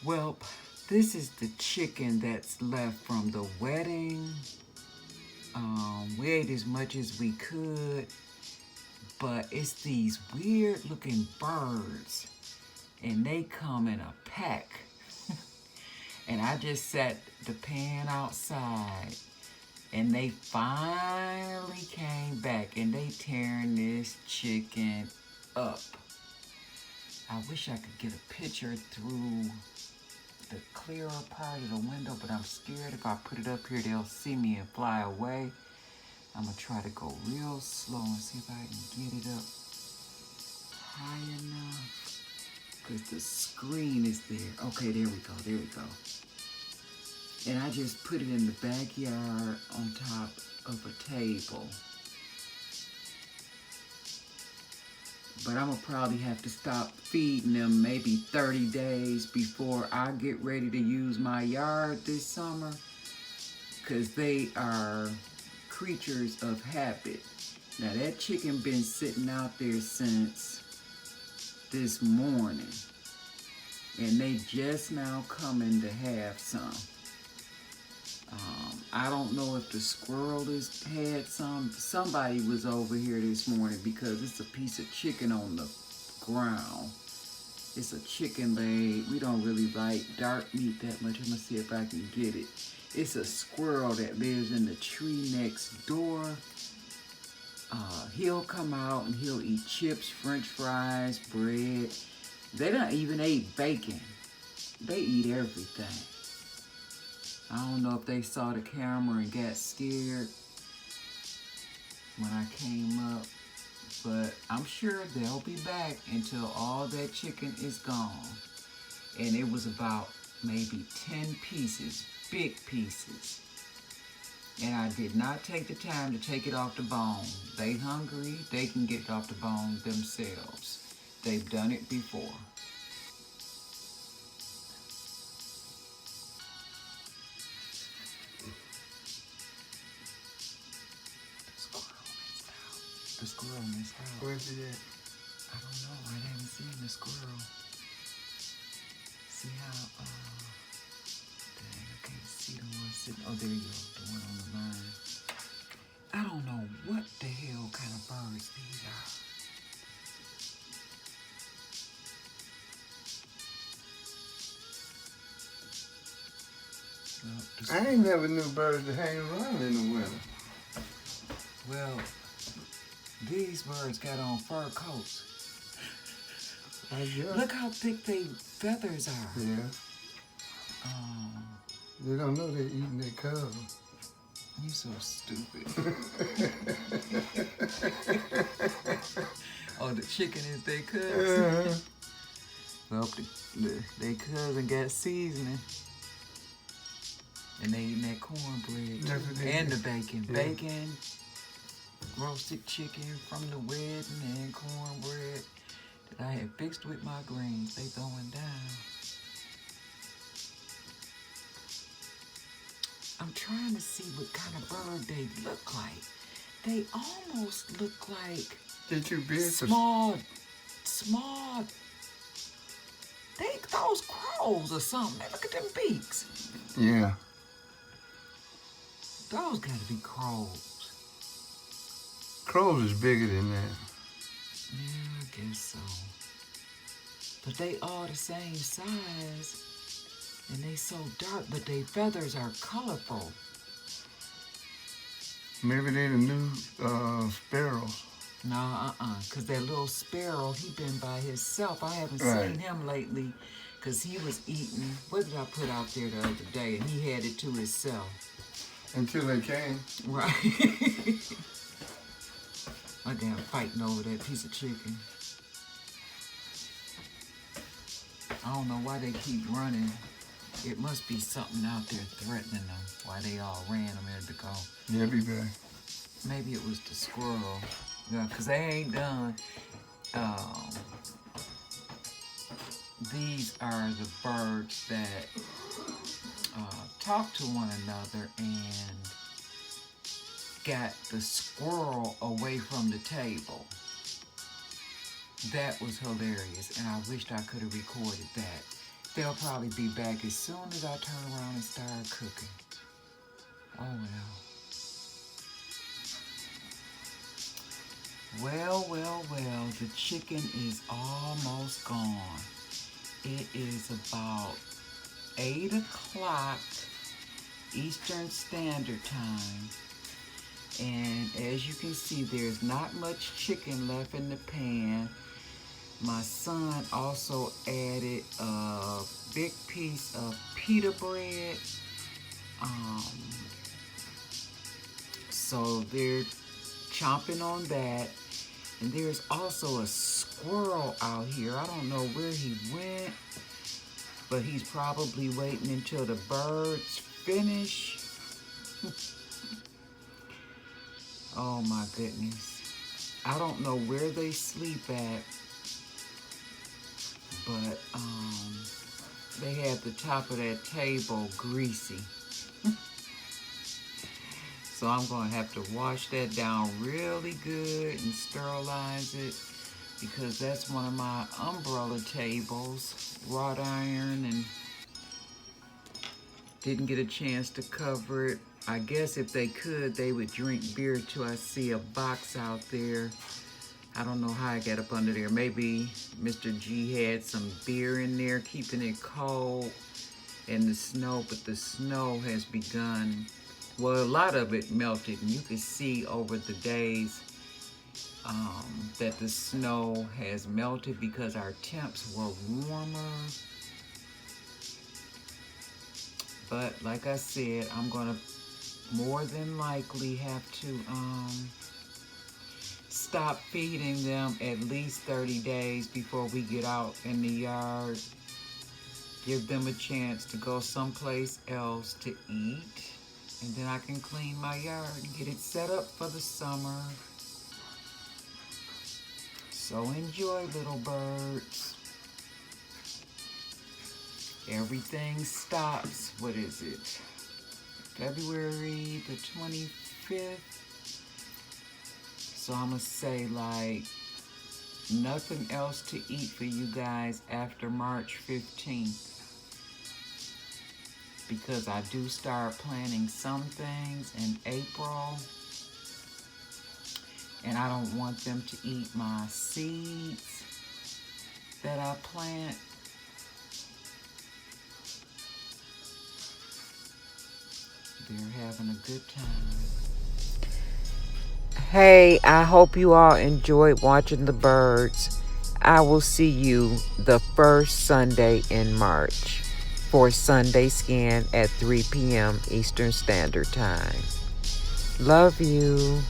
Well, this is the chicken that's left from the wedding. We ate as much as we could, but it's these weird looking birds, and they come in a pack. And I just set the pan outside, and they finally came back, and they tearing this chicken up. I wish I could get a picture through the clearer part of the window, but I'm scared if I put it up here, they'll see me and fly away. I'm gonna try to go real slow and see if I can get it up high enough, because the screen is there. Okay, there we go, there we go. And I just put it in the backyard on top of a table. But I'm gonna probably have to stop feeding them maybe 30 days before I get ready to use my yard this summer, because they are creatures of habit. Now that chicken been sitting out there since this morning, and they just now coming to have some. I don't know if the squirrel has had some. Somebody was over here this morning, because it's a piece of chicken on the ground. It's a chicken leg. We don't really like dark meat that much. I'm gonna see if I can get it. It's a squirrel that lives in the tree next door. He'll come out and he'll eat chips, french fries, bread. They don't even eat bacon. They eat everything. I don't know if they saw the camera and got scared when I came up, but I'm sure they'll be back until all that chicken is gone. And it was about maybe 10 pieces, big pieces. And I did not take the time to take it off the bone. They hungry, they can get it off the bone themselves. They've done it before. The squirrel missed out. Where's he at? I don't know. I haven't seen the squirrel. See how, dang, I can't see the one sitting. Oh, there you go. The one on the line. I don't know what the hell kind of birds these are. I ain't never knew birds to hang around in the winter. Well, these birds got on fur coats. Look how thick their feathers are. Yeah. They don't know they're eating their cubs. You so stupid. Oh, the chicken is their cousin. Well, their cousin got seasoning. And they eating that cornbread too. And the bacon. Yeah. Bacon, roasted chicken from the wedding, and cornbread that I had fixed with my greens. They throwing down. I'm trying to see what kind of bird they look like. They almost look like they're too big. Small. Those crows or something. Look at them beaks. Yeah. Those gotta be crows. Crows is bigger than that. Yeah, I guess so. But they all the same size. And they so dark, but their feathers are colorful. Maybe they the new sparrows. No, because that little sparrow, he been by himself. I haven't seen him lately, because he was eating, what did I put out there the other day, and he had it to himself. Until they came. Right. My damn fighting over that piece of chicken. I don't know why they keep running. It must be something out there threatening them. Why they all ran a minute ago. Yeah, be back. Maybe it was the squirrel. Yeah, because they ain't done. These are the birds that talk to one another and got the squirrel away from the table. That was hilarious, and I wished I could have recorded that. They'll probably be back as soon as I turn around and start cooking. Oh well. Well, the chicken is almost gone. It is about 8 o'clock Eastern Standard Time. And as you can see, there's not much chicken left in the pan. My son also added a big piece of pita bread. So they're chomping on that. And there's also a squirrel out here. I don't know where he went, but he's probably waiting until the birds finish. Oh my goodness. I don't know where they sleep at, but they had the top of that table greasy. So I'm going to have to wash that down really good and sterilize it, because that's one of my umbrella tables, wrought iron, and didn't get a chance to cover it. I guess if they could, they would drink beer till I see a box out there. I don't know how I got up under there. Maybe Mr. G had some beer in there, keeping it cold in the snow, but the snow has begun. Well, a lot of it melted, and you can see over the days that the snow has melted because our temps were warmer. But like I said, I'm gonna more than likely have to stop feeding them at least 30 days before we get out in the yard. Give them a chance to go someplace else to eat. And then I can clean my yard and get it set up for the summer. So enjoy, little birds. Everything stops, what is it? February the 25th. So I'm gonna say like nothing else to eat for you guys after March 15th. Because I do start planting some things in April. And I don't want them to eat my seeds that I plant. They're having a good time. Hey, I hope you all enjoyed watching the birds. I will see you the first Sunday in March for Sunday Scan at 3 p.m. Eastern Standard Time. Love you.